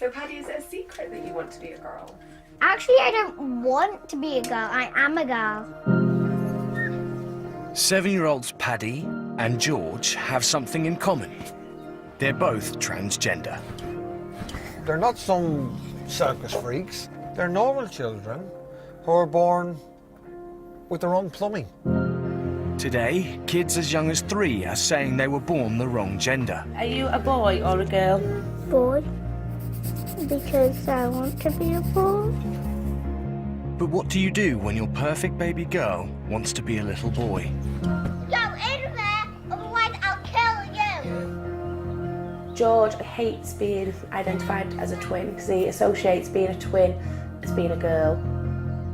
So Paddy, is it a secret that you want to be a girl? Actually, I don't want to be a girl. I am a girl. 7-year-olds Paddy and George have something in common. They're both transgender. They're not some circus freaks. They're normal children who are born with their own plumbing. Today, kids as young as 3 are saying they were born the wrong gender. Are you a boy or a girl? Boy. Because I want to be a boy. But what do you do when your perfect baby girl wants to be a little boy? Go in there, otherwise I'll kill you. George hates being identified as a twin because he associates being a twin as being a girl.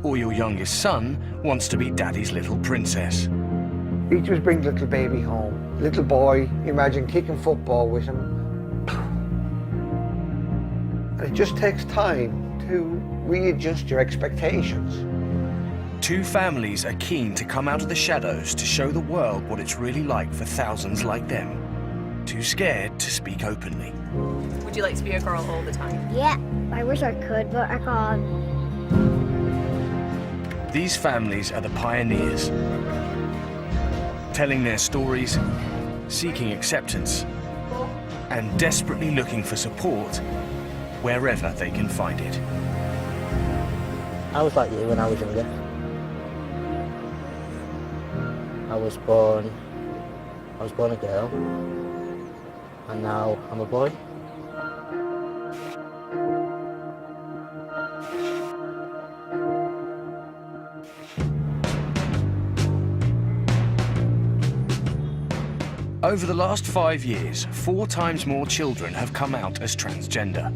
Or your youngest son wants to be daddy's little princess. Each was bring little baby home. Little boy, imagine kicking football with him. And it just takes time to readjust your expectations. 2 families are keen to come out of the shadows to show the world what it's really like for thousands like them. Too scared to speak openly. Would you like to be a girl all the time? Yeah, I wish I could, but I can't. These families are the pioneers, telling their stories, seeking acceptance, and desperately looking for support wherever they can find it. I was like you when I was younger. I was born a girl, and now I'm a boy. Over the last 5 years, 4 times more children have come out as transgender.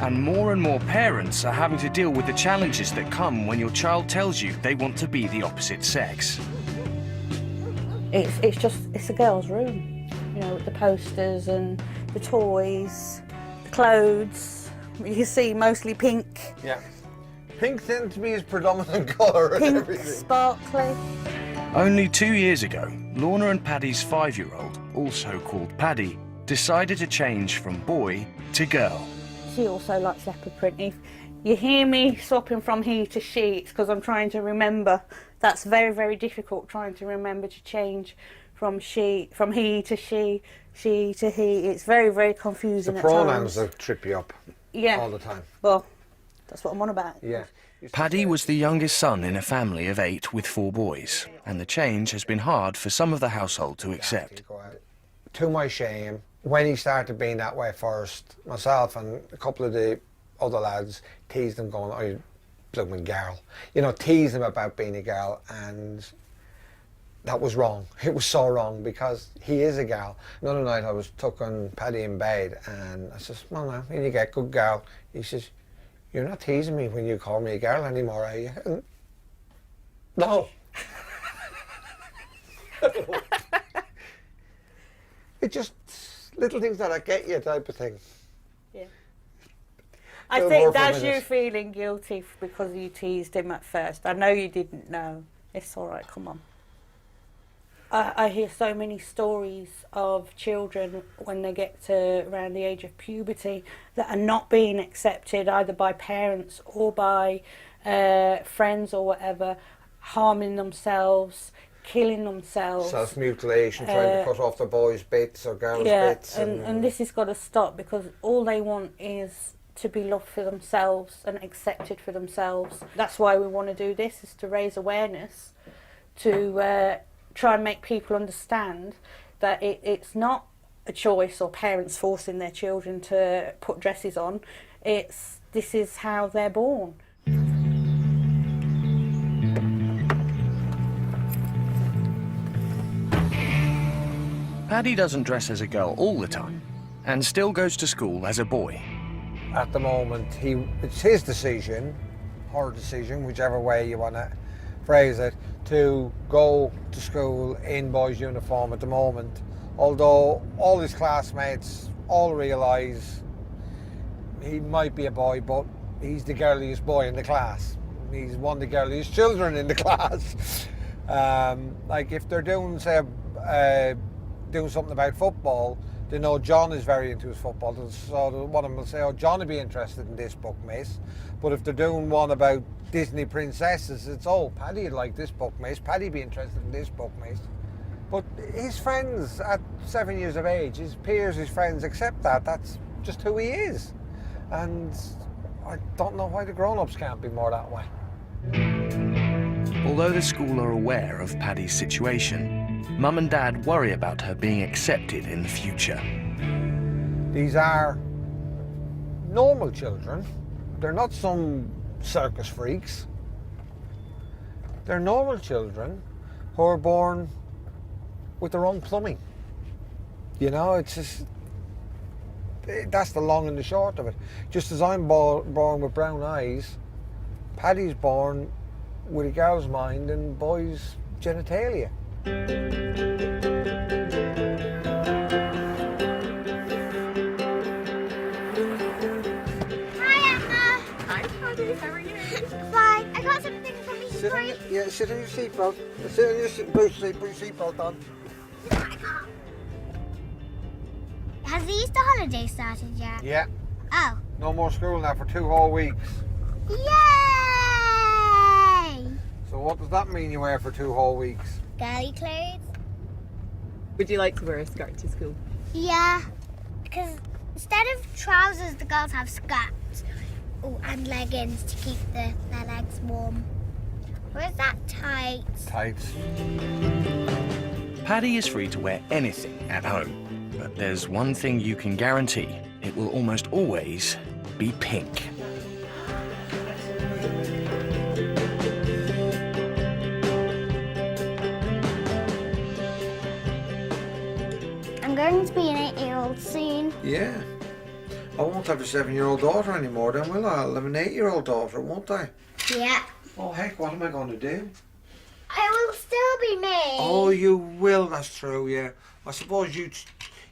And more parents are having to deal with the challenges that come when your child tells you they want to be the opposite sex. It's a girl's room, you know, with the posters and the toys, the clothes. You see mostly pink. Yeah. Pink tends to be his predominant colour and Pink, everything. sparkly. Only 2 years ago, Lorna and Paddy's 5-year-old, also called Paddy, decided to change from boy to girl. She also likes leopard print. If you hear me swapping from he to she, it's because I'm trying to remember. That's very, very difficult, trying to remember to change from he to she to he. It's very, very confusing The at pronouns times. that trip you up all the time. Well, that's what I'm on about. Yeah. Paddy was the youngest son in a family of 8 with 4 boys, and the change has been hard for some of the household to accept. To my shame, when he started being that way first, myself and a couple of the other lads teased him going, "Oh, you blooming girl." You know, teased him about being a girl, and that was wrong. It was so wrong because he is a girl. Another night I was tucking Paddy in bed and I says, "Well, now, when you get good girl," he says, "You're not teasing me when you call me a girl anymore, are you?" And no. It just little things that I get you type of thing. Yeah. I think that's you feeling guilty because you teased him at first. I know you didn't know. It's all right, come on. I hear so many stories of children when they get to around the age of puberty that are not being accepted either by parents or by friends or whatever, harming themselves, killing themselves. Self-mutilation, trying to cut off the boys' bits or girls' bits. And this has got to stop because all they want is to be loved for themselves and accepted for themselves. That's why we want to do this, is to raise awareness, to try and make people understand that it's not a choice or parents forcing their children to put dresses on. This is how they're born. Paddy doesn't dress as a girl all the time and still goes to school as a boy. At the moment, it's his decision, her decision, whichever way you want to phrase it, to go to school in boys' uniform at the moment. Although all his classmates all realise he might be a boy, but he's the girliest boy in the class. He's one of the girliest children in the class. Like if they're doing, say, doing something about football, They know John is very into his football, so one of them will say, oh, John would be interested in this book, miss. But if they're doing one about Disney princesses, it's, oh, Paddy would like this book, miss. Paddy'd be interested in this book, miss. But his friends at 7 years of age, his peers, his friends accept that. That's just who he is. And I don't know why the grown-ups can't be more that way. Although the school are aware of Paddy's situation, Mum and Dad worry about her being accepted in the future. These are normal children. They're not some circus freaks. They're normal children who are born with their own plumbing. You know, it's just, that's the long and the short of it. Just as I'm born with brown eyes, Paddy's born with a girl's mind and boys' genitalia. Hi, Emma. Hi, Paddy. How are you? Bye. I got something for me. Sit on your seatbelt. Sit on your seatbelt. Put your seatbelt on. Has the Easter holiday started yet? Yeah. Oh. No more school now for 2 whole weeks. Yay! So what does that mean you wear for 2 whole weeks? Girly clothes? Would you like to wear a skirt to school? Yeah. Because instead of trousers, the girls have skirts. Oh, and leggings to keep their legs warm. Or is that tights? Tights. Paddy is free to wear anything at home, but there's one thing you can guarantee. It will almost always be pink. I'm going to be an 8-year-old soon. Yeah. I won't have a 7-year-old daughter anymore then, will I? I'll have an 8-year-old daughter, won't I? Yeah. Oh, heck, what am I going to do? I will still be me. Oh, you will, that's true, yeah. I suppose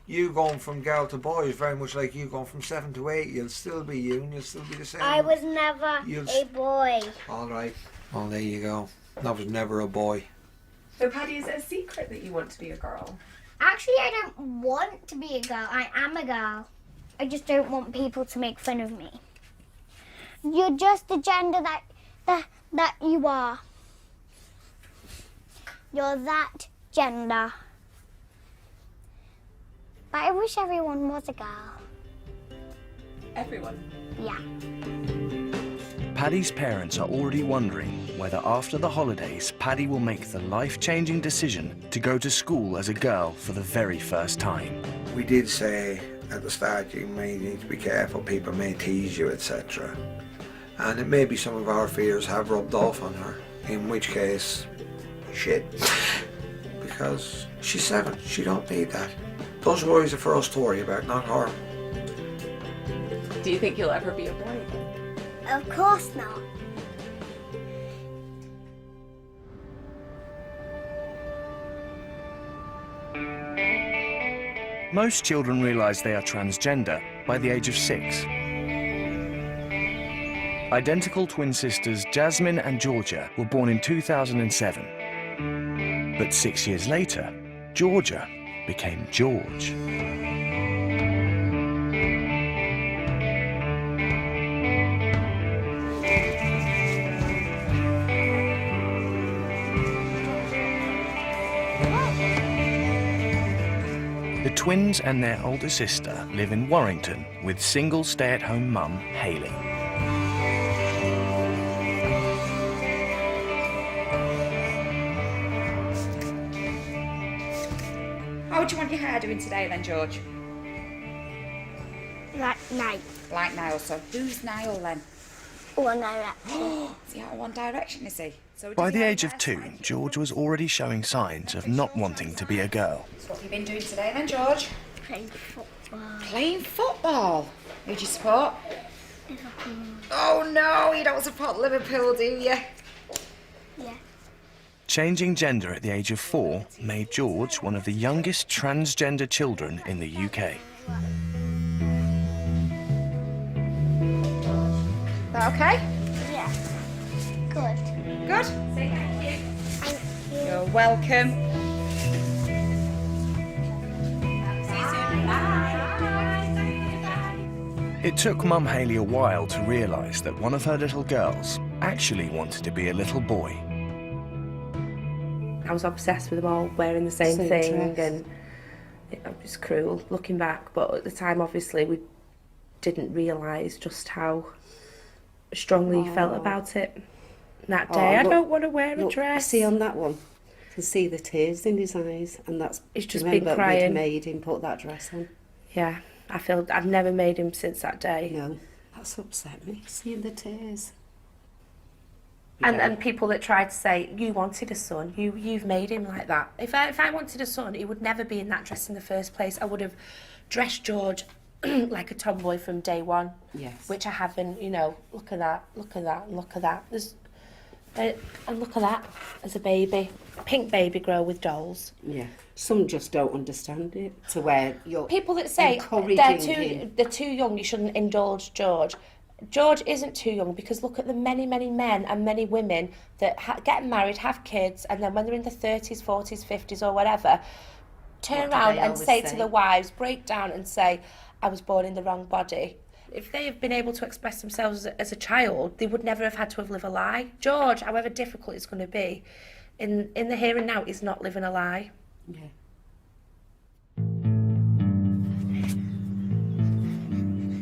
you going from girl to boy is very much like you going from 7 to 8. You'll still be you and you'll still be the same. I was never a boy. All right. Well, there you go. I was never a boy. So, Paddy, is it a secret that you want to be a girl? Actually, I don't want to be a girl. I am a girl. I just don't want people to make fun of me. You're just the gender that you are. You're that gender. But I wish everyone was a girl. Everyone. Yeah. Paddy's parents are already wondering whether after the holidays, Paddy will make the life-changing decision to go to school as a girl for the very first time. We did say at the start you may need to be careful, people may tease you, etc. And it may be some of our fears have rubbed off on her, in which case, shit. Because she's 7, she don't need that. Those worries are for us to worry about, not her. Do you think you'll ever be a boy? Of course not. Most children realise they are transgender by the age of 6. Identical twin sisters Jasmine and Georgia were born in 2007. But 6 years later, Georgia became George. The twins and their older sister live in Warrington with single stay-at-home mum, Hayley. How do you want your hair doing today then, George? Like night. Like Niall, so who's Niall then? One Direction. Is he out of One Direction, is he? So By does he the have age a of 2, hairstyle? George was already showing signs of not wanting to be a girl. So what have you been doing today then, George? Playing football. Playing football. Who do you support? Oh no, you don't support Liverpool, do you? Yeah. Changing gender at the age of 4 made George one of the youngest transgender children in the UK. That okay? Yeah. Good. Good. Say thank you. Thank you. You're welcome. See you soon. Bye. It took Mum Hayley a while to realise that one of her little girls actually wanted to be a little boy. I was obsessed with them all wearing the same thing, dress. and it was cruel looking back, but at the time obviously we didn't realise just how strongly he felt about it that day. I don't want to wear a dress. See on that one, you can see the tears in his eyes, and that's He's just remember been crying. we'd made him put that dress on. Yeah, I feel I've never made him since that day. No, that's upset me, seeing the tears. And people that tried to say, you wanted a son, you've made him like that. If I wanted a son, he would never be in that dress in the first place. I would have dressed George like a tomboy from day one. Yes. Which I haven't, you know, look at that, look at that, look at that. And look at that, as a baby. A pink baby girl with dolls. Yeah. Some just don't understand it, to where you're People that say encouraging they're too young, you shouldn't indulge George. George isn't too young, because look at the many, many men and many women that get married, have kids, and then when they're in their 30s, 40s, 50s or whatever, turn around and say to the wives, break down and say, I was born in the wrong body. If they have been able to express themselves as a child, they would never have had to have lived a lie. George, however difficult it's going to be, in the here and now, is not living a lie. Yeah.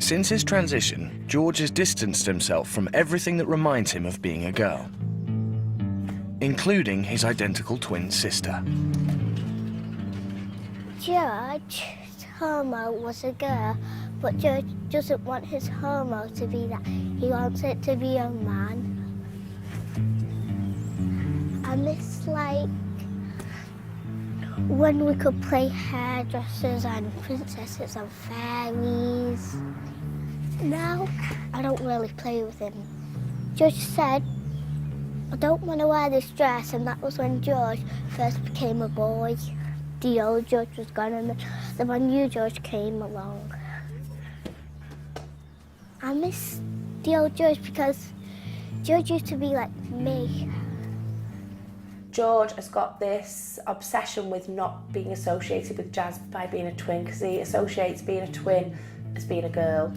Since his transition, George has distanced himself from everything that reminds him of being a girl, including his identical twin sister. George's homo was a girl, but George doesn't want his homo to be that. He wants it to be a man. I miss, like, when we could play hairdressers and princesses and fairies. Now, I don't really play with him. George said, I don't want to wear this dress, and that was when George first became a boy. The old George was gone, and then when new George came along. I miss the old George because George used to be like me. George has got this obsession with not being associated with Jazz by being a twin, because he associates being a twin as being a girl.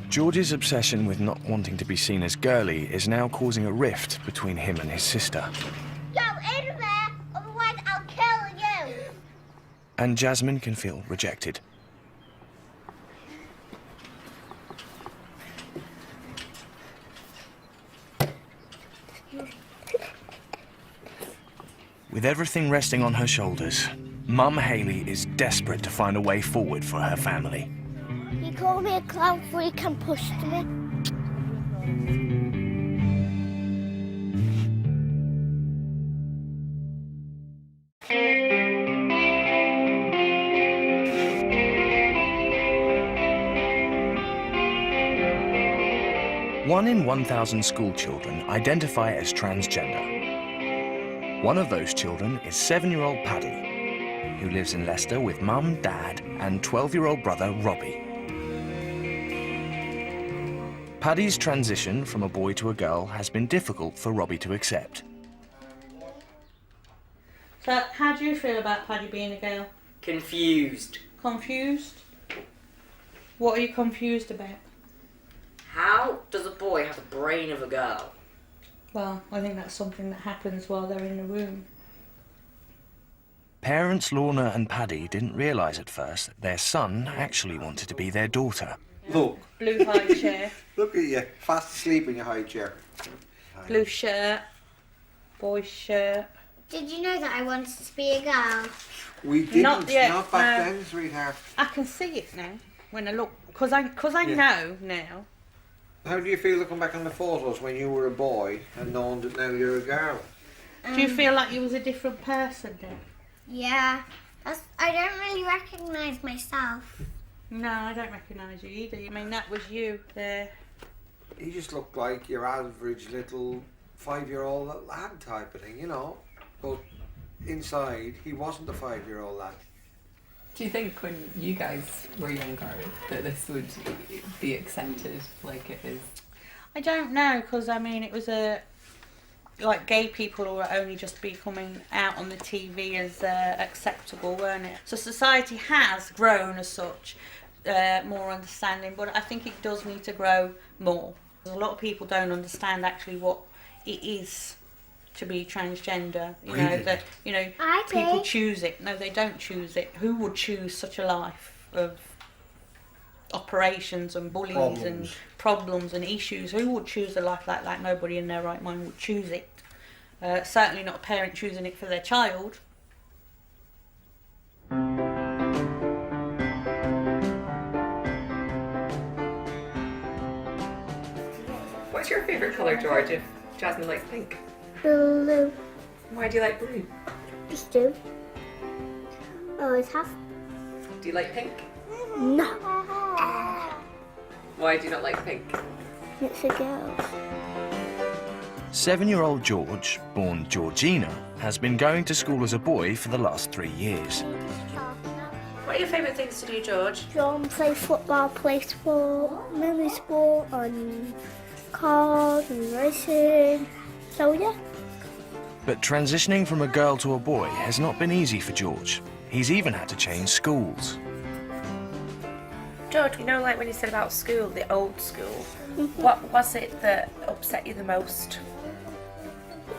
George's obsession with not wanting to be seen as girly is now causing a rift between him and his sister. Go in there, otherwise I'll kill you. And Jasmine can feel rejected. With everything resting on her shoulders, Mum Hayley is desperate to find a way forward for her family. You call me a clown freak and pushed me. One in 1,000 school children identify as transgender. One of those children is 7-year-old Paddy, who lives in Leicester with Mum, Dad, and 12-year-old brother Robbie. Paddy's transition from a boy to a girl has been difficult for Robbie to accept. So, how do you feel about Paddy being a girl? Confused. Confused? What are you confused about? How does a boy have the brain of a girl? Well, I think that's something that happens while they're in the room. Parents Lorna and Paddy didn't realise at first that their son actually wanted to be their daughter. Look. Blue high chair. Look at you, fast asleep in your high chair. Blue shirt. Boy shirt. Did you know that I wanted to be a girl? We didn't, Not yet, not back no. then, sweetheart. I can see it now when I look, because I know now. How do you feel looking back on the photos when you were a boy and knowing that now you're a girl? Do you feel like you was a different person then? Yeah. I don't really recognise myself. No, I don't recognise you either. I mean, that was you there. He just looked like your average little 5-year-old lad type of thing, you know. But inside, he wasn't a 5-year-old lad. Do you think when you guys were younger that this would be accepted like it is? I don't know, because I mean, it was like gay people were only just becoming out on the TV as acceptable, weren't it? So society has grown as such. more understanding, but I think it does need to grow more. A lot of people don't understand actually what it is to be transgender. You know that people choose it. No, they don't choose it. Who would choose such a life of operations and bullies and problems and issues? Who would choose a life like that? Nobody in their right mind would choose it. Certainly not a parent choosing it for their child. What's your favourite colour, George, if Jasmine likes pink? Blue. Why do you like blue? Just do. Always have. Do you like pink? No. Why do you not like pink? It's a girl. 7-year-old George, born Georgina, has been going to school as a boy for the last 3 years. What are your favourite things to do, George? Play football, play sport, mini sport, and cars and racing. So yeah. But transitioning from a girl to a boy has not been easy for George. He's even had to change schools. George, you know, like when you said about school, the old school, what was it that upset you the most?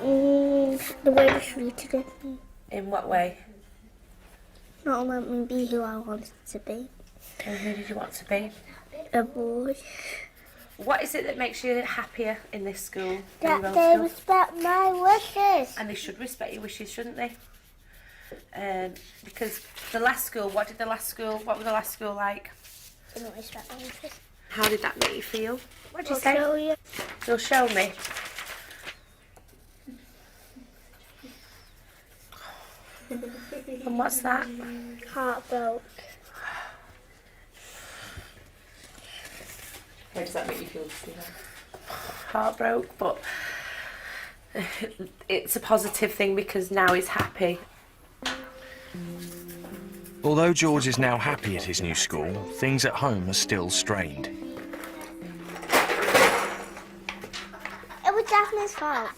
The way they treated it. In what way? Not let me be who I wanted to be. And who did you want to be? A boy. What is it that makes you happier in this school? That they respect my wishes. And they should respect your wishes, shouldn't they? Because the last school, what were the last school like? They don't respect my wishes. How did that make you feel? What did you I'll say? show you. You'll show me. And what's that? Heart broke. How does that make you feel to see that? Heartbroken, but it's a positive thing because now he's happy. Although George is now happy at his new school, things at home are still strained. It was Daphne's fault.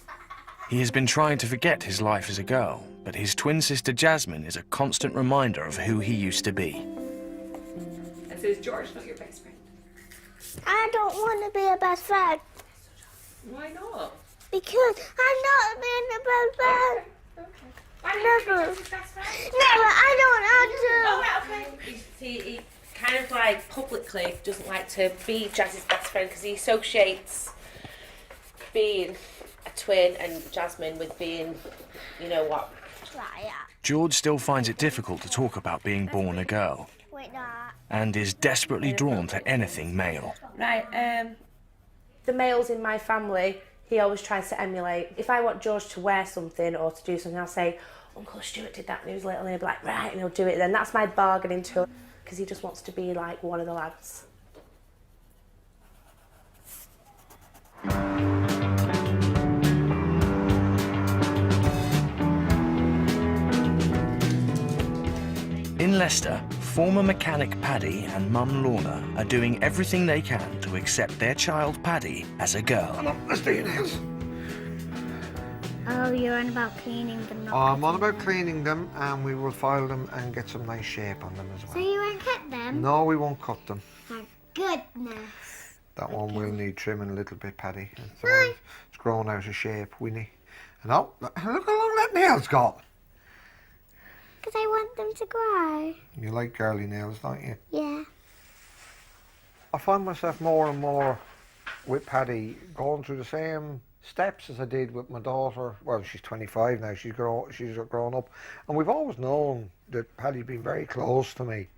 He has been trying to forget his life as a girl, but his twin sister Jasmine is a constant reminder of who he used to be. And so is George not your best friend? I don't want to be a best friend. Why not? Because I'm not being a best friend. Okay. Never. Never, I don't want to. He kind of like publicly doesn't like to be Jazz's best friend because he associates being a twin and Jasmine with being, you know what. George still finds it difficult to talk about being born a girl and is desperately drawn to anything male. Right, the males in my family, he always tries to emulate. If I want George to wear something or to do something, I'll say, Uncle Stuart did that when he was little, and he'll be like, right, and he'll do it. Then that's my bargaining tool, because he just wants to be like one of the lads. In Leicester, former mechanic Paddy and mum Lorna are doing everything they can to accept their child Paddy as a girl. Let's do your nails. Oh, you're on about cleaning them. I'm on about cleaning them, and we will file them and get some nice shape on them as well. So you won't cut them? No, we won't cut them. Thank goodness. That one will need trimming a little bit, Paddy. It's grown out of shape, Winnie. And oh, look how long that nail's got. Because I want them to grow. You like girly nails, don't you? Yeah. I find myself more and more with Paddy going through the same steps as I did with my daughter. Well, she's 25 now, she's grown up. And we've always known that Paddy's been very close to me.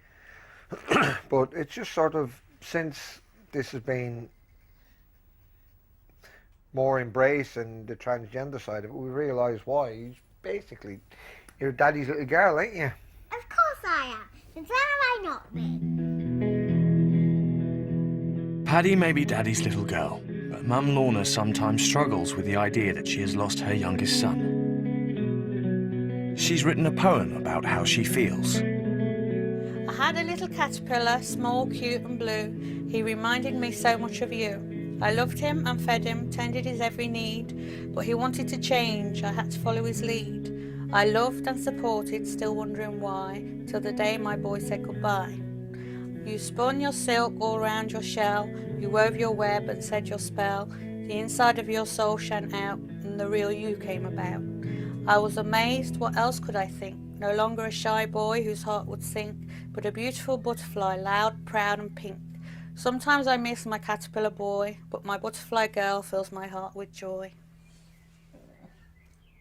But it's just sort of, since this has been more embracing the transgender side of it, we realise why. He's basically your daddy's little girl, ain't you? Of course I am. Since when have I not been? Paddy may be Daddy's little girl, but Mum Lorna sometimes struggles with the idea that she has lost her youngest son. She's written a poem about how she feels. I had a little caterpillar, small, cute and blue. He reminded me so much of you. I loved him and fed him, tended his every need, but he wanted to change. I had to follow his lead. I loved and supported, still wondering why, till the day my boy said goodbye. You spun your silk all round your shell, you wove your web and said your spell. The inside of your soul shone out, and the real you came about. I was amazed, what else could I think? No longer a shy boy whose heart would sink, but a beautiful butterfly, loud, proud and pink. Sometimes I miss my caterpillar boy, but my butterfly girl fills my heart with joy.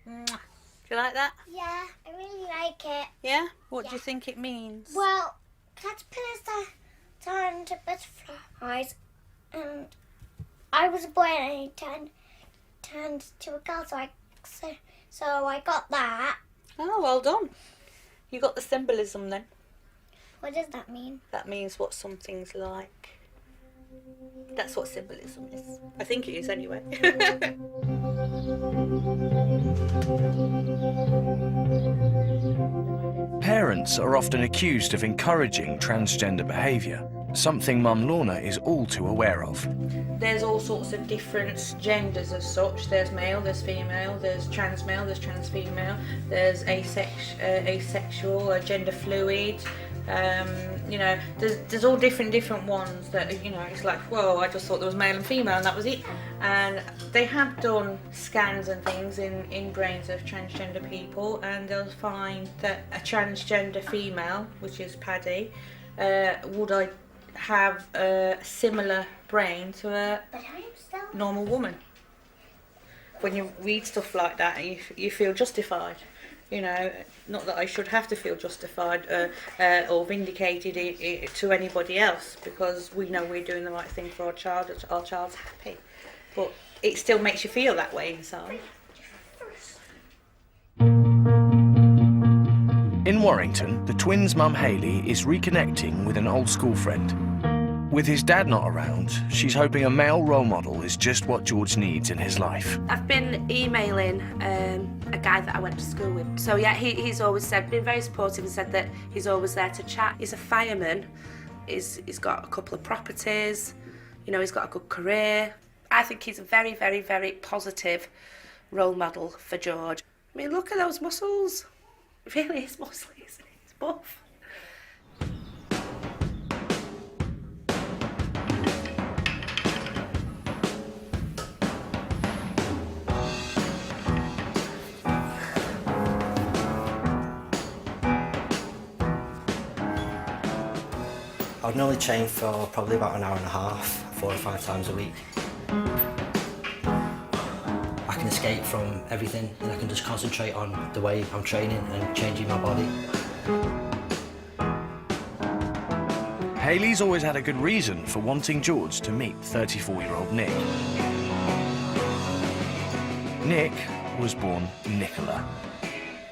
Mwah. Do you like that? Yeah, I really like it. Yeah? What do you think it means? Well, caterpillars are turned to butterflies, and I was a boy and I turned to a girl, so I got that. Oh, well done. You got the symbolism then. What does that mean? That means what something's like. That's what symbolism is. I think it is anyway. Parents are often accused of encouraging transgender behaviour, something Mum Lorna is all too aware of. There's all sorts of different genders as such. There's male, there's female, there's trans male, there's trans female, there's asexual or gender fluid. You know, there's all different ones that, you know, it's like, whoa, I just thought there was male and female and that was it. And they have done scans and things in brains of transgender people, and they'll find that a transgender female, which is Paddy, would have a similar brain to a normal woman. When you read stuff like that, you feel justified. You know, not that I should have to feel justified or vindicated to anybody else, because we know we're doing the right thing for our child, our child's happy. But it still makes you feel that way inside. In Warrington, the twins' mum Hayley is reconnecting with an old school friend. With his dad not around, she's hoping a male role model is just what George needs in his life. I've been emailing a guy that I went to school with. So yeah, he's always been very supportive and said that he's always there to chat. He's a fireman, he's got a couple of properties, you know, he's got a good career. I think he's a very, very, very positive role model for George. I mean, look at those muscles. It really is muscly, isn't it? He's buff. I would normally train for probably about an hour and a half, 4 or 5 times a week. I can escape from everything and I can just concentrate on the way I'm training and changing my body. Hayley's always had a good reason for wanting George to meet 34-year-old Nick. Nick was born Nicola.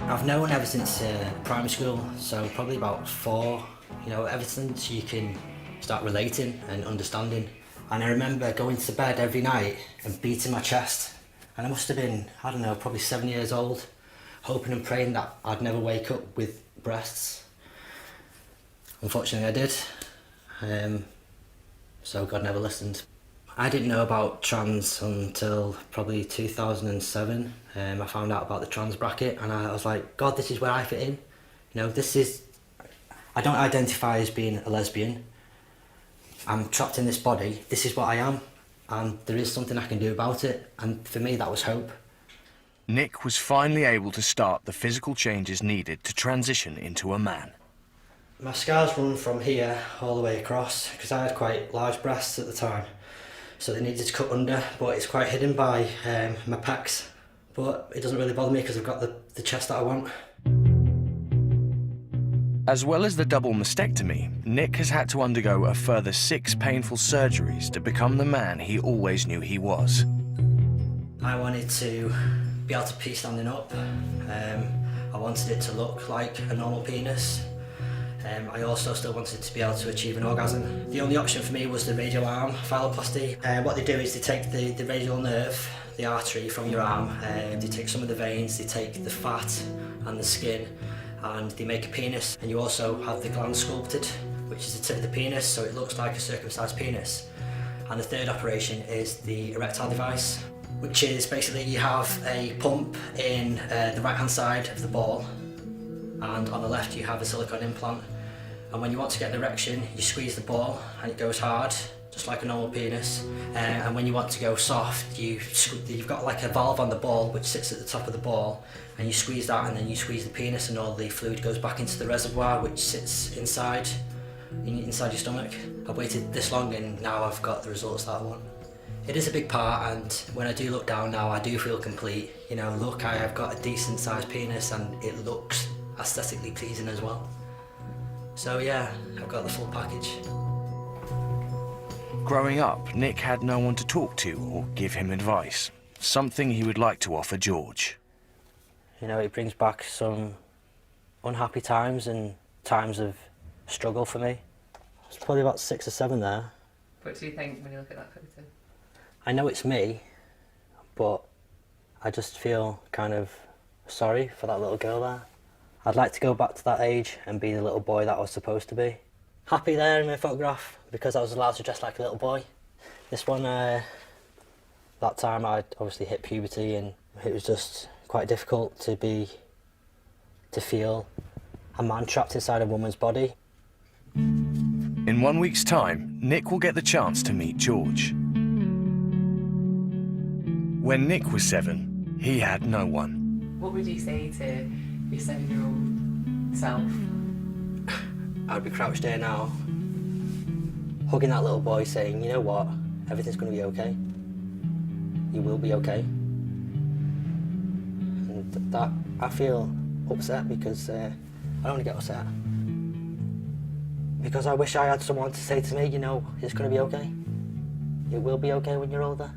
I've known ever since primary school, so probably about 4. You know, ever since you can start relating and understanding. And I remember going to bed every night and beating my chest. And I must have been, I don't know, probably 7 years old, hoping and praying that I'd never wake up with breasts. Unfortunately, I did. So God never listened. I didn't know about trans until probably 2007. I found out about the trans bracket and I was like, God, this is where I fit in. You know, I don't identify as being a lesbian. I'm trapped in this body. This is what I am, and there is something I can do about it. And for me, that was hope. Nick was finally able to start the physical changes needed to transition into a man. My scars run from here all the way across, because I had quite large breasts at the time. So they needed to cut under, but it's quite hidden by my pecs. But it doesn't really bother me because I've got the chest that I want. As well as the double mastectomy, Nick has had to undergo a further 6 painful surgeries to become the man he always knew he was. I wanted to be able to pee standing up. I wanted it to look like a normal penis. I also still wanted to be able to achieve an orgasm. The only option for me was the radial arm phalloplasty. What they do is they take the radial nerve, the artery from your arm, they take some of the veins, they take the fat and the skin, and they make a penis. And you also have the gland sculpted, which is the tip of the penis, so it looks like a circumcised penis. And the third operation is the erectile device, which is basically you have a pump in the right hand side of the ball, and on the left you have a silicone implant, And when you want to get an erection, you squeeze the ball and it goes hard, just like a normal penis. And when you want to go soft, you've got like a valve on the ball which sits at the top of the ball, and you squeeze that, and then you squeeze the penis, and all the fluid goes back into the reservoir which sits inside your stomach. I've waited this long and now I've got the results that I want. It is a big part, and when I do look down now, I do feel complete. You know, look, I have got a decent sized penis and it looks aesthetically pleasing as well. So yeah, I've got the full package. Growing up, Nick had no one to talk to or give him advice, something he would like to offer George. You know, it brings back some unhappy times and times of struggle for me. It's probably about 6 or 7 there. What do you think when you look at that photo? I know it's me, but I just feel kind of sorry for that little girl there. I'd like to go back to that age and be the little boy that I was supposed to be. Happy there in my photograph because I was allowed to dress like a little boy. This one, that time I'd obviously hit puberty and it was just quite difficult to feel a man trapped inside a woman's body. In 1 week's time, Nick will get the chance to meet George. When Nick was 7, he had no one. What would you say to your 7-year-old self? I'd be crouched there now, hugging that little boy saying, you know what, everything's going to be okay. You will be okay. And that, I feel upset because I don't want to get upset. Because I wish I had someone to say to me, you know, it's going to be okay. It will be okay when you're older.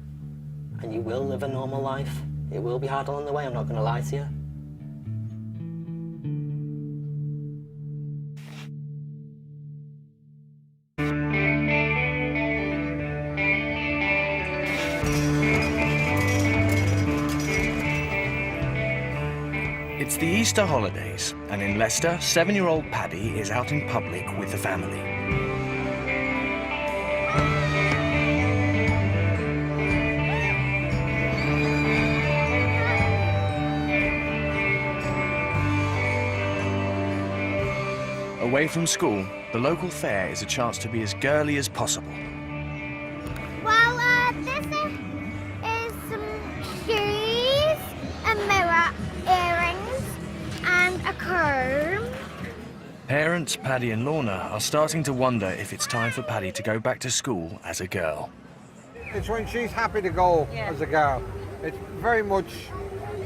And you will live a normal life. It will be hard along the way, I'm not going to lie to you. It's the Easter holidays, and in Leicester, 7-year-old Paddy is out in public with the family. Away from school, the local fair is a chance to be as girly as possible. Well, this is some shoes, a mirror, earrings, and a comb. Parents Paddy and Lorna are starting to wonder if it's time for Paddy to go back to school as a girl. It's when she's happy to go as a girl. It's very much,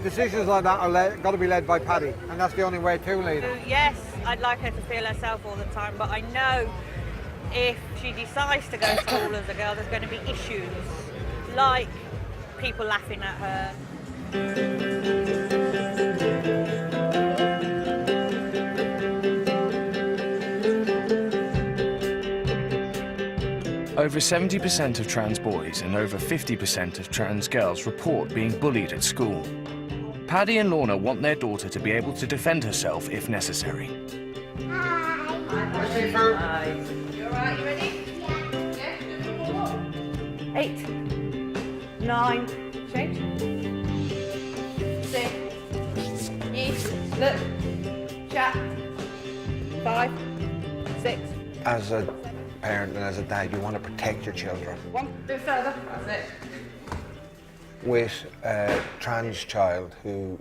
decisions like that are got to be led by Paddy, and that's the only way to lead it. Yes, I'd like her to feel herself all the time, but I know if she decides to go to school as a girl, there's going to be issues, like people laughing at her. Over 70% of trans boys and over 50% of trans girls report being bullied at school. Paddy and Lorna want their daughter to be able to defend herself if necessary. Hi. Hi. You alright? You ready? Yeah. 8, 9, change. 6, eat, look, chat. 5, 6. As a parent and as a dad, you want to protect your children. 1 bit further. That's it. With a trans child who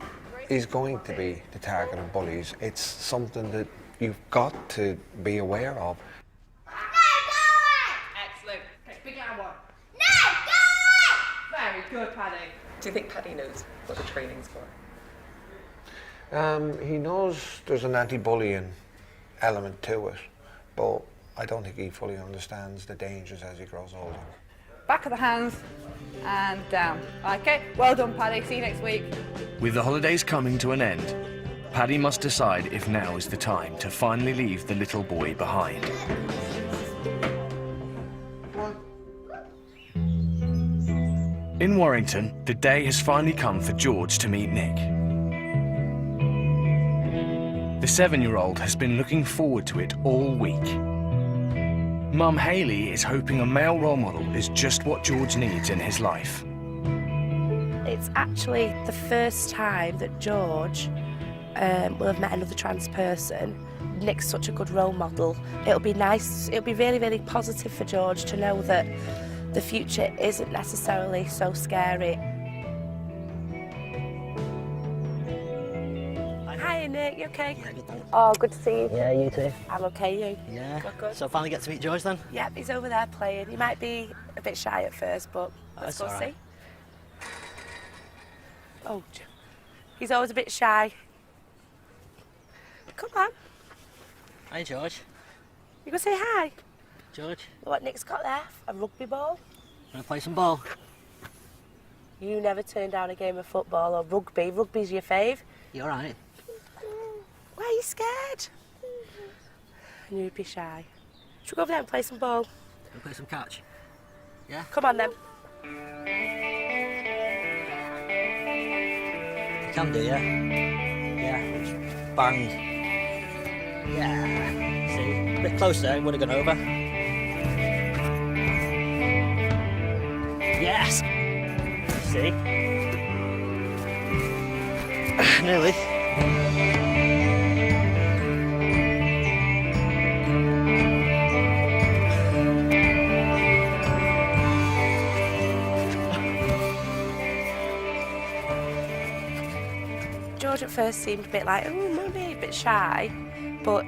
is going to be the target of bullies, it's something that you've got to be aware of. Excellent. Okay, big loud one. No, go! Very good, Paddy. Do you think Paddy knows what the training's for? He knows there's an anti-bullying element to it, but I don't think he fully understands the dangers as he grows older. Back of the hands and down. Okay, well done, Paddy. See you next week. With the holidays coming to an end, Paddy must decide if now is the time to finally leave the little boy behind. In Warrington, the day has finally come for George to meet Nick. The 7-year-old has been looking forward to it all week. Mum Hayley is hoping a male role model is just what George needs in his life. It's actually the first time that George will have met another trans person Nick's such a good role model. It'll be nice, it'll be really, really positive for George to know that the future isn't necessarily so scary. Hi Nick, you okay? Yeah, good, thanks. Oh, good to see you. Yeah, you too. I'm okay, you? Yeah. Good. So finally get to meet George then? Yep, he's over there playing. He might be a bit shy at first, but let's That's go all see. right. Oh, he's always a bit shy. Come on. Hi, George. You gonna say hi? George, Look what Nick's got there, a rugby ball. wanna play some ball? You never turn down a game of football or rugby. Rugby's your fave. You alright? Why are you scared? I knew you'd be shy. Should we go over there and play some ball? Wanna play some catch? Yeah? Come on then. You can do, yeah? Yeah. Bang. Yeah. See? A bit closer, it would have gone over. Yes! See? Nearly. George at first seemed a bit like, oh, maybe a bit shy, but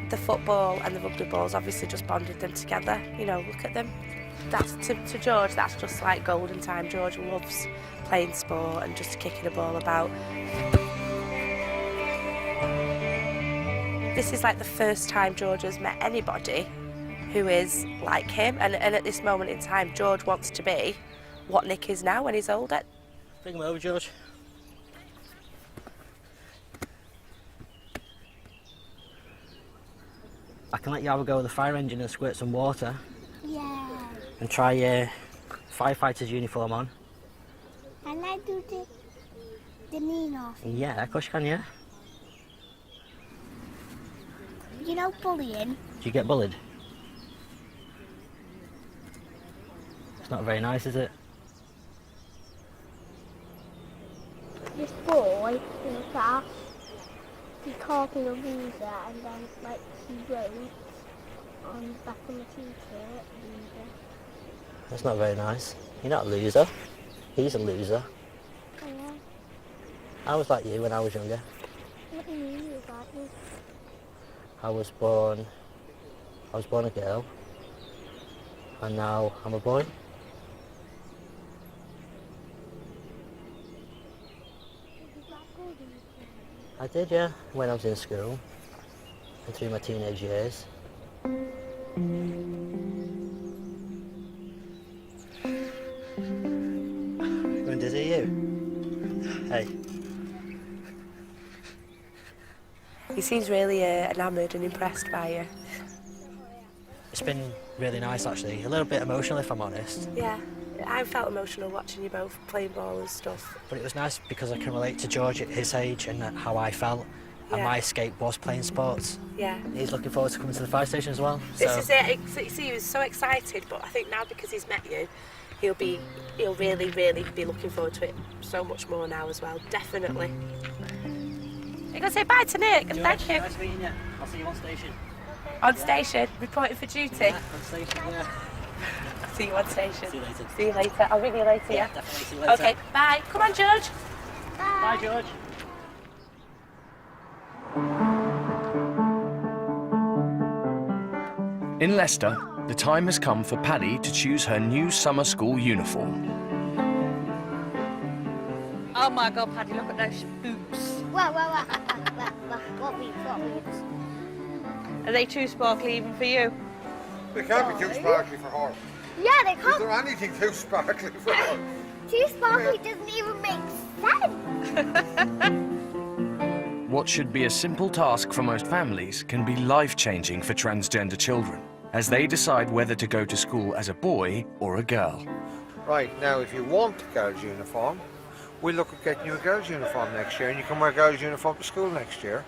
the football and the rugby balls obviously just bonded them together. You know, look at them. That's to George, that's just like golden time. George loves playing sport and just kicking a ball about. This is like the first time George has met anybody who is like him, and at this moment in time, George wants to be what Nick is now when he's older. Bring him over, George. I can let you have a go with the fire engine and squirt some water. Yeah. And try your firefighter's uniform on. Can I do the knee off? Yeah, of course you can, yeah. You know bullying? Do you get bullied? It's not very nice, is it? This boy in the class, he called me a loser and then like he wrote on the back of my t-shirt, loser. That's not very nice. You're not a loser. He's a loser. Oh yeah. I was like you when I was younger. What do you mean you got me? I was born a girl, and now I'm a boy. I did, yeah, when I was in school and through my teenage years. Going dizzy, you? Hey. He seems really enamoured and impressed by you. It's been really nice, actually. A little bit emotional, if I'm honest. Yeah, I felt emotional watching you both playing ball and stuff. But it was nice because I can relate to George at his age and how I felt. And Yeah. my escape was playing sports. Yeah. He's looking forward to coming to the fire station as well. This so. is it. You see, he was so excited, but I think now because he's met you, he'll really, really be looking forward to it so much more now as well. Definitely. You're gonna say bye to Nick and George, thank you. nice meeting you. I'll see you on station. On station, reporting for duty. Yeah, on station, yeah. See you on station. See you later. See you later. I'll ring you later, yeah? Definitely. See you later. Okay, bye. Come on, George. Bye, George. In Leicester, the time has come for Paddy to choose her new summer school uniform. Oh my God, Paddy, look at those boots. What boots? Are they too sparkly even for you? They can't be too sparkly for her. Yeah, they Is can't. there anything too sparkly for her? Too sparkly doesn't even make sense. What should be a simple task for most families can be life-changing for transgender children as they decide whether to go to school as a boy or a girl. Right, now if you want a girl's uniform, we'll look at getting you a girl's uniform next year and you can wear a girl's uniform to school next year.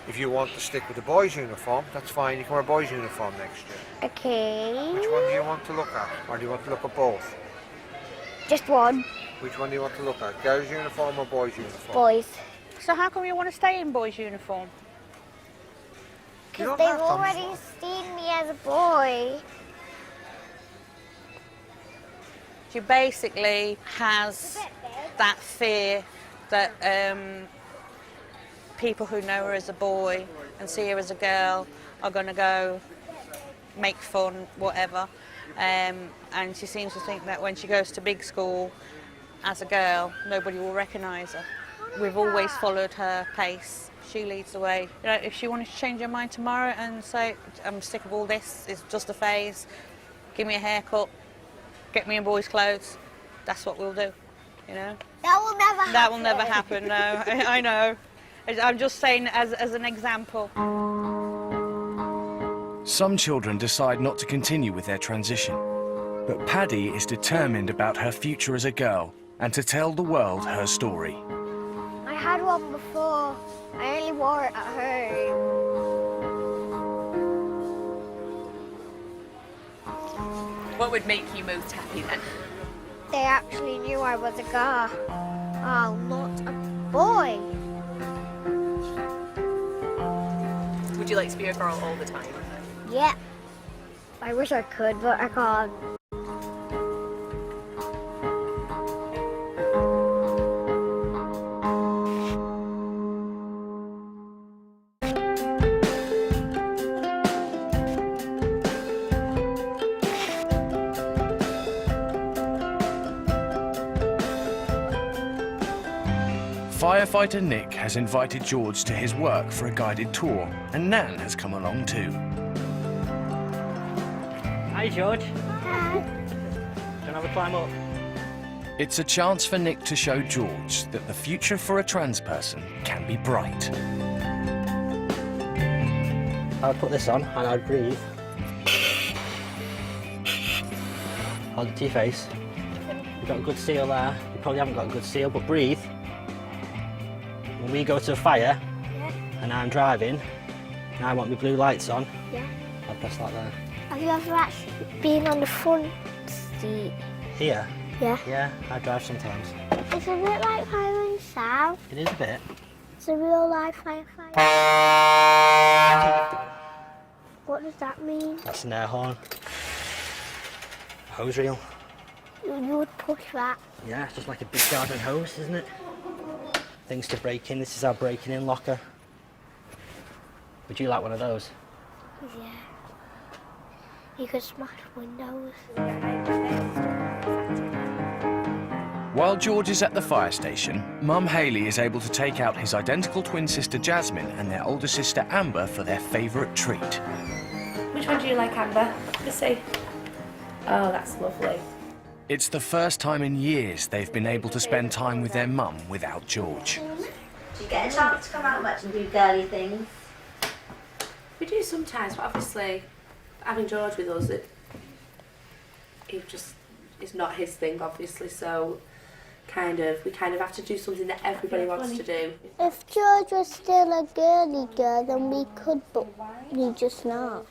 If you want to stick with the boy's uniform, that's fine, you can wear a boy's uniform next year. Okay. Which one do you want to look at? Or do you want to look at both? Just one. Which one do you want to look at? Girl's uniform or boy's uniform? Boys. So how come you want to stay in boys' uniform? Because they've already seen me as a boy. She basically has that fear that people who know her as a boy and see her as a girl are going to go make fun, whatever. And she seems to think that when she goes to big school as a girl, nobody will recognise her. We've always followed her pace. She leads the way. You know, if she wanted to change her mind tomorrow and say, I'm sick of all this, it's just a phase, give me a haircut, get me in boys' clothes, that's what we'll do, you know? That will never happen. That will never happen, no. I know. I'm just saying as an example. Some children decide not to continue with their transition, but Paddy is determined about her future as a girl and to tell the world her story. I had one before. I only wore it at home. What would make you most happy then? They actually knew I was a girl. Oh, not a boy. Would you like to be a girl all the time? Yeah. I wish I could, but I can't. Firefighter Nick has invited George to his work for a guided tour, and Nan has come along too. Hi, George. Hi. Don't have a climb up. It's a chance for Nick to show George that the future for a trans person can be bright. I would put this on and I'd breathe. Hold it to your face. You've got a good seal there. You probably haven't got a good seal, but breathe. When we go to a fire and I'm driving and I want my blue lights on, I'll press that there. Have you ever actually been on the front seat? Here? Yeah. Yeah, I drive sometimes. It's a bit like Fire and Sound. It is a bit. It's a real life firefighter. What does that mean? That's an air horn. A hose reel. You would push that. Yeah, it's just like a big garden hose, isn't it? Things to break in. This is our breaking in locker. Would you like one of those? Yeah. You could smash windows. While George is at the fire station, Mum Hayley is able to take out his identical twin sister Jasmine and their older sister Amber for their favourite treat. Which one do you like, Amber? Let's see. Oh, that's lovely. It's the first time in years they've been able to spend time with their mum without George. Do you get a chance to come out much and do girly things? We do sometimes, but obviously having George with us, it's not his thing, obviously, so we kind of have to do something that everybody wants to do. If George was still a girly girl, then we could, but we just not.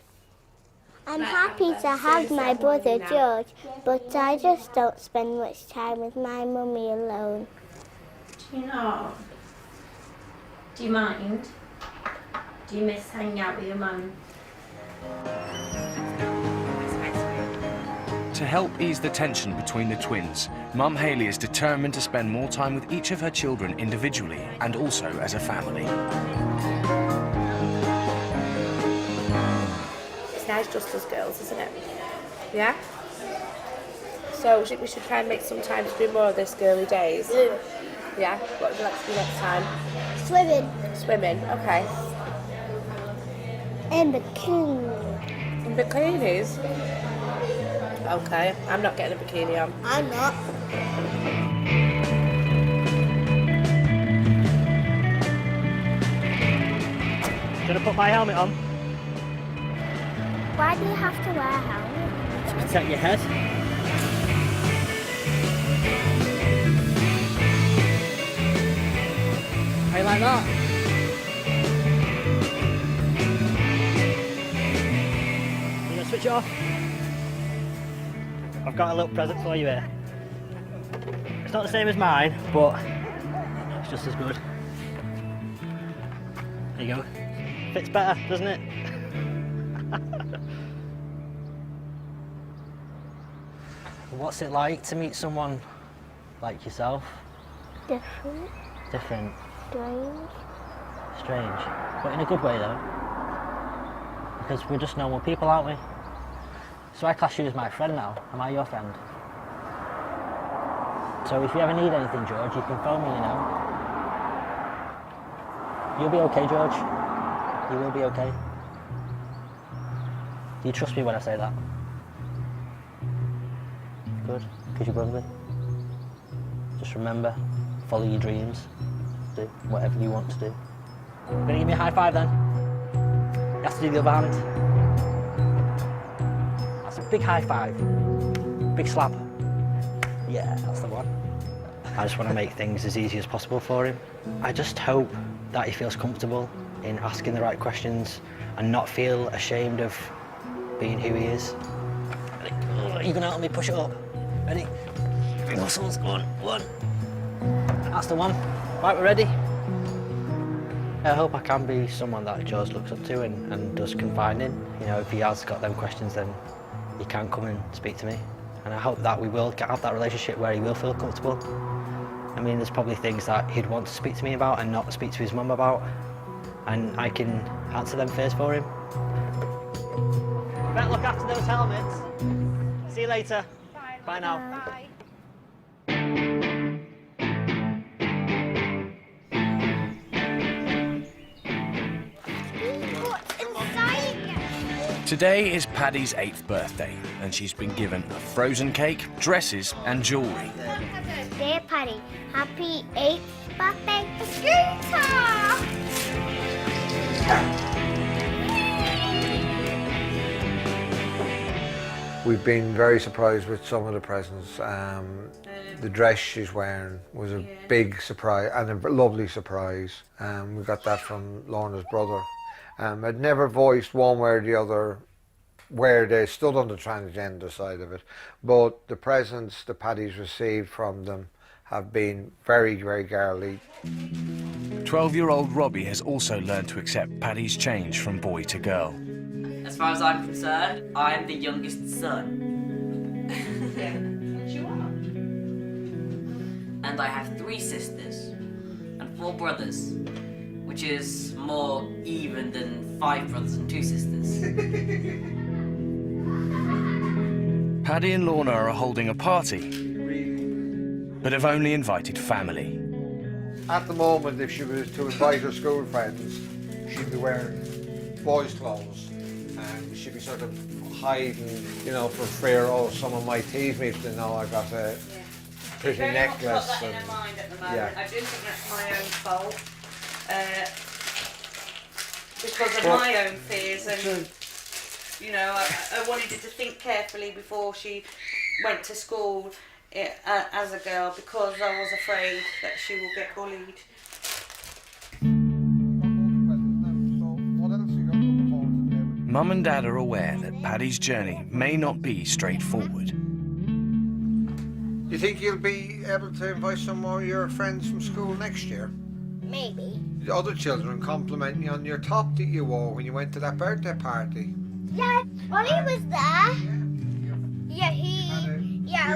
I'm happy to have my brother George, but I just don't spend much time with my mummy alone. Do you not? Do you mind? Do you miss hanging out with your mum? To help ease the tension between the twins, Mum Hayley is determined to spend more time with each of her children individually and also as a family. It's nice just as girls, isn't it? Yeah? So we should try and make some time to do more of this girly days. Yeah? What would you like to do next time? Swimming. Swimming, okay. And bikini. And bikinis? Okay, I'm not getting a bikini on. I'm not. Should I put my helmet on? Why do you have to wear a helmet? To protect your head. How you like that? You gonna switch it off? I've got a little present for you here. It's not the same as mine, but just as good. There you go. Fits better, doesn't it? What's it like to meet someone like yourself? Different. Different. Strange. Strange. But in a good way though. Because we're just normal people, aren't we? So I class you as my friend now. Am I your friend? So if you ever need anything, George, you can phone me, you know. You'll be okay, George. You will be okay. Do you trust me when I say that? Good, because you're with me. Just remember, follow your dreams. Do whatever you want to do. You're gonna give me a high five then? You have to do the other hand. That's a big high five. Big slap. Yeah, that's the one. I just want to make things as easy as possible for him. I just hope that he feels comfortable in asking the right questions and not feel ashamed of being who he is. Are you gonna help me push it up? Ready? Big muscles, go on, one. That's the one. Right, we're ready. I hope I can be someone that George looks up to and does confide in. You know, if he has got them questions, then he can come and speak to me. And I hope that we will have that relationship where he will feel comfortable. I mean, there's probably things that he'd want to speak to me about and not speak to his mum about. And I can answer them first for him. Better look after those helmets. See you later. Bye. Bye now. Bye. Today is Paddy's 8th birthday, and she's been given a frozen cake, dresses, and jewellery. Dear Paddy, happy 8th birthday, scooter! We've been very surprised with some of the presents. The dress she's wearing was a big surprise and a lovely surprise. We got that from Lorna's brother. I'd never voiced one way or the other where they stood on the transgender side of it, but the presents that Paddy's received from them have been very, very girly. 12-year-old Robbie has also learned to accept Paddy's change from boy to girl. As far as I'm concerned, I'm the youngest son. And you are. And I have 3 sisters and 4 brothers, which is more even than 5 brothers and 2 sisters. Paddy and Lorna are holding a party, but have only invited family. At the moment, if she was to invite her school friends, she'd be wearing boys' clothes and she'd be sort of hiding, you know, for fear, oh, someone might tease me if they know I got a pretty necklace. Very much got that in her mind at the moment. Yeah. I do think that's my own fault. Because of my own fears, and you know, I wanted her to think carefully before she went to school as a girl, because I was afraid that she will get bullied. Mum and Dad are aware that Paddy's journey may not be straightforward. Do you think you'll be able to invite some more of your friends from school next year? Maybe. The other children compliment you on your top that you wore when you went to that birthday party. Yeah, Ollie was there. Yeah,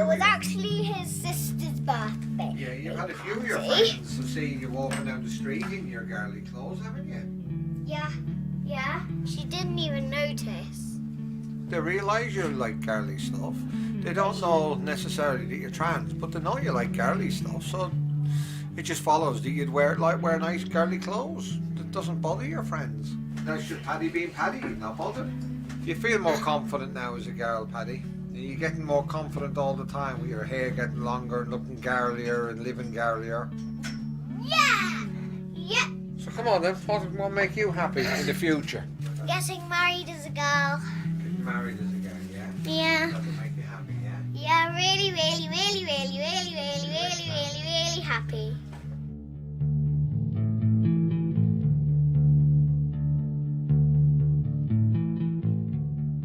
it was actually his sister's birthday. Yeah, you've had a few of your friends have seen you walking down the street in your girly clothes, haven't you? Yeah. She didn't even notice. They realise you like girly stuff. They don't know necessarily that you're trans, but they know you like girly stuff, so it just follows that you'd wear nice girly clothes. That doesn't bother your friends. Now, should Paddy being Paddy, not bothered? You feel more confident now as a girl, Paddy. You're getting more confident all the time with your hair getting longer and looking girlier and living girlier. Yeah. So come on then, what will make you happy in the future? Getting married as a girl. Getting married as a girl, yeah? Yeah. That will make you happy, yeah? Yeah, really happy.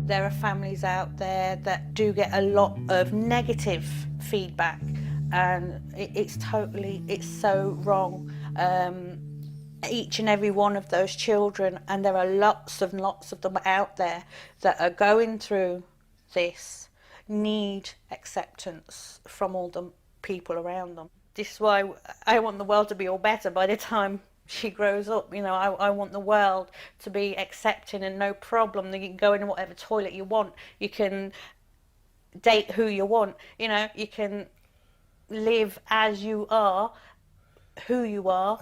There are families out there that do get a lot of negative feedback, and it's so wrong. Each and every one of those children, and there are lots and lots of them out there that are going through this, need acceptance from all the people around them. This is why I want the world to be all better by the time she grows up. You know, I want the world to be accepting and no problem. You can go in whatever toilet you want. You can date who you want. You know, you can live as you are, who you are,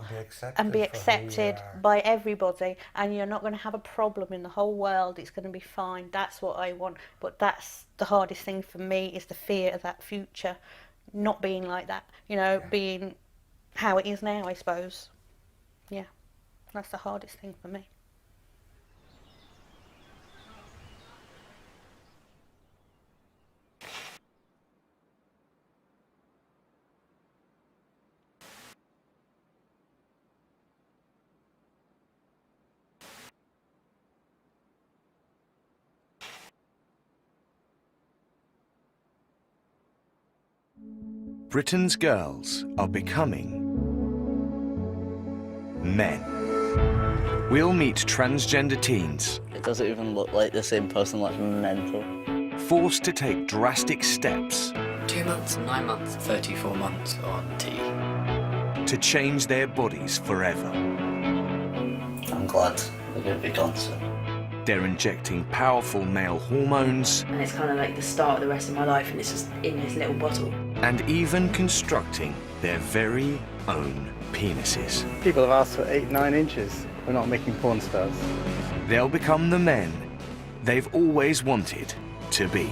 and be accepted by everybody, and you're not going to have a problem in the whole world. It's going to be fine. That's what I want. But that's the hardest thing for me, is the fear of that future, not being like that, you know, being how it is now, I suppose. Yeah, that's the hardest thing for me. Britain's girls are becoming men. We'll meet transgender teens. It doesn't even look like the same person, like mental. Forced to take drastic steps. 2 months, 9 months, 34 months on T. To change their bodies forever. I'm glad they're going to be gone soon. They're injecting powerful male hormones. And it's kind of like the start of the rest of my life, and it's just in this little bottle. And even constructing their very own penises. People have asked for 8-9 inches. We're not making porn stars. They'll become the men they've always wanted to be.